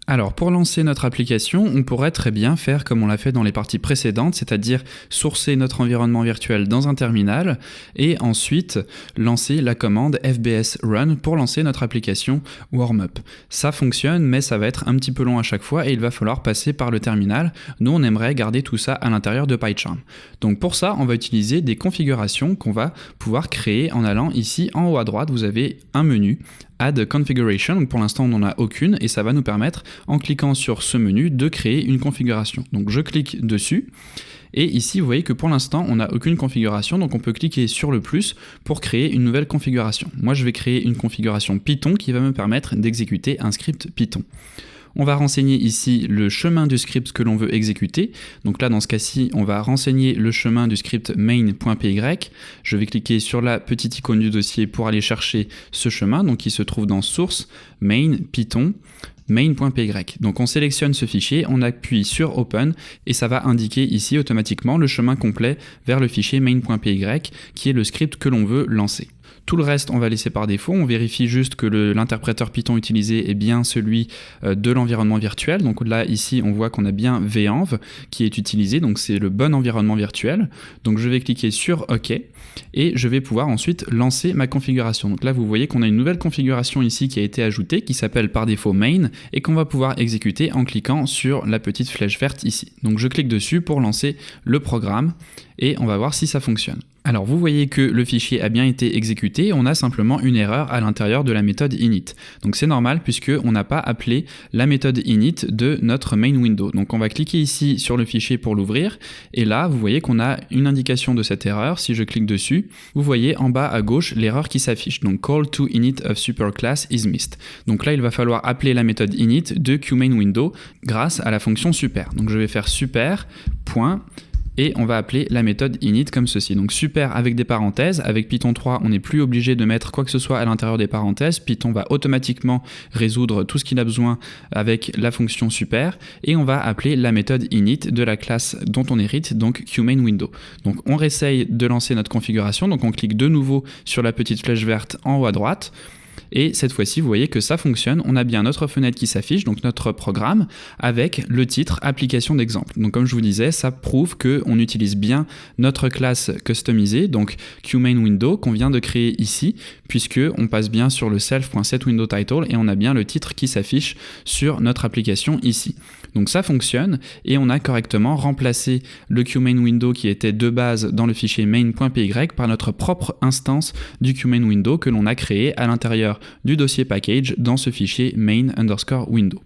Alors pour lancer notre application, on pourrait très bien faire comme on l'a fait dans les parties précédentes, c'est-à-dire sourcer notre environnement virtuel dans un terminal et ensuite lancer la commande fbs run pour lancer notre application warm-up. Ça fonctionne, mais ça va être un petit peu long à chaque fois et il va falloir passer par le terminal. Nous, on aimerait garder tout ça à l'intérieur de PyCharm. Donc pour ça, on va utiliser des configurations qu'on va pouvoir créer en allant ici en haut à droite. Vous avez un menu Add Configuration, donc pour l'instant on n'en a aucune et ça va nous permettre en cliquant sur ce menu de créer une configuration. Donc je clique dessus et ici vous voyez que pour l'instant on n'a aucune configuration, donc on peut cliquer sur le plus pour créer une nouvelle configuration. Moi je vais créer une configuration Python qui va me permettre d'exécuter un script Python. On va renseigner ici le chemin du script que l'on veut exécuter. Donc là, dans ce cas-ci, on va renseigner le chemin du script main.py. Je vais cliquer sur la petite icône du dossier pour aller chercher ce chemin, donc qui se trouve dans Source, Main, Python, main.py. Donc on sélectionne ce fichier, on appuie sur Open et ça va indiquer ici automatiquement le chemin complet vers le fichier main.py qui est le script que l'on veut lancer. Tout le reste, on va laisser par défaut. On vérifie juste que l'interpréteur Python utilisé est bien celui de l'environnement virtuel. Donc là, ici, on voit qu'on a bien venv qui est utilisé. Donc c'est le bon environnement virtuel. Donc je vais cliquer sur OK et je vais pouvoir ensuite lancer ma configuration. Donc là, vous voyez qu'on a une nouvelle configuration ici qui a été ajoutée, qui s'appelle par défaut main et qu'on va pouvoir exécuter en cliquant sur la petite flèche verte ici. Donc je clique dessus pour lancer le programme et on va voir si ça fonctionne. Alors vous voyez que le fichier a bien été exécuté, on a simplement une erreur à l'intérieur de la méthode init. Donc c'est normal puisque on n'a pas appelé la méthode init de notre main window. Donc on va cliquer ici sur le fichier pour l'ouvrir et là vous voyez qu'on a une indication de cette erreur. Si je clique dessus, vous voyez en bas à gauche l'erreur qui s'affiche. Donc call to init of superclass is missed. Donc là il va falloir appeler la méthode init de QMainWindow grâce à la fonction super. Donc je vais faire super point et on va appeler la méthode init comme ceci. Donc super avec des parenthèses, avec Python 3 on n'est plus obligé de mettre quoi que ce soit à l'intérieur des parenthèses, Python va automatiquement résoudre tout ce qu'il a besoin avec la fonction super et on va appeler la méthode init de la classe dont on hérite, donc QMainWindow. Donc on réessaye de lancer notre configuration, donc on clique de nouveau sur la petite flèche verte en haut à droite. Et cette fois-ci, vous voyez que ça fonctionne. On a bien notre fenêtre qui s'affiche, donc notre programme, avec le titre application d'exemple. Donc comme je vous disais, ça prouve qu'on utilise bien notre classe customisée, donc QMainWindow, qu'on vient de créer ici, puisqu'on passe bien sur le self.setWindowTitle et on a bien le titre qui s'affiche sur notre application ici. Donc ça fonctionne et on a correctement remplacé le QMainWindow qui était de base dans le fichier main.py par notre propre instance du QMainWindow que l'on a créé à l'intérieur du dossier package dans ce fichier main_window.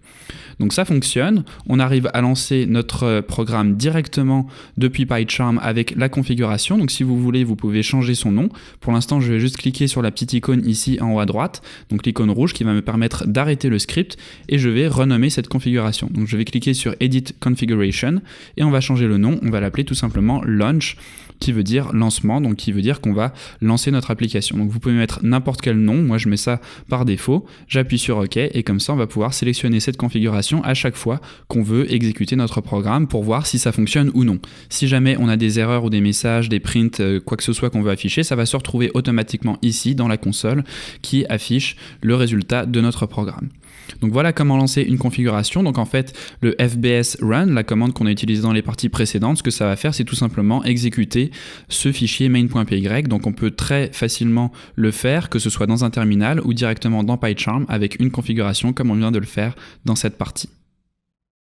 Donc ça fonctionne, on arrive à lancer notre programme directement depuis PyCharm avec la configuration. Donc si vous voulez, vous pouvez changer son nom. Pour l'instant, je vais juste cliquer sur la petite icône ici en haut à droite, donc l'icône rouge qui va me permettre d'arrêter le script et je vais renommer cette configuration. Donc je vais cliquer sur Edit Configuration et on va changer le nom, on va l'appeler tout simplement Launch, qui veut dire lancement, donc qui veut dire qu'on va lancer notre application. Donc vous pouvez mettre n'importe quel nom, moi je mets ça par défaut, j'appuie sur OK et comme ça on va pouvoir sélectionner cette configuration à chaque fois qu'on veut exécuter notre programme pour voir si ça fonctionne ou non. Si jamais on a des erreurs ou des messages, des prints, quoi que ce soit qu'on veut afficher, ça va se retrouver automatiquement ici dans la console qui affiche le résultat de notre programme. Donc voilà comment lancer une configuration. Donc en fait, le fbs run, la commande qu'on a utilisée dans les parties précédentes, ce que ça va faire, c'est tout simplement exécuter ce fichier main.py. Donc on peut très facilement le faire, que ce soit dans un terminal ou directement dans PyCharm avec une configuration comme on vient de le faire dans cette partie.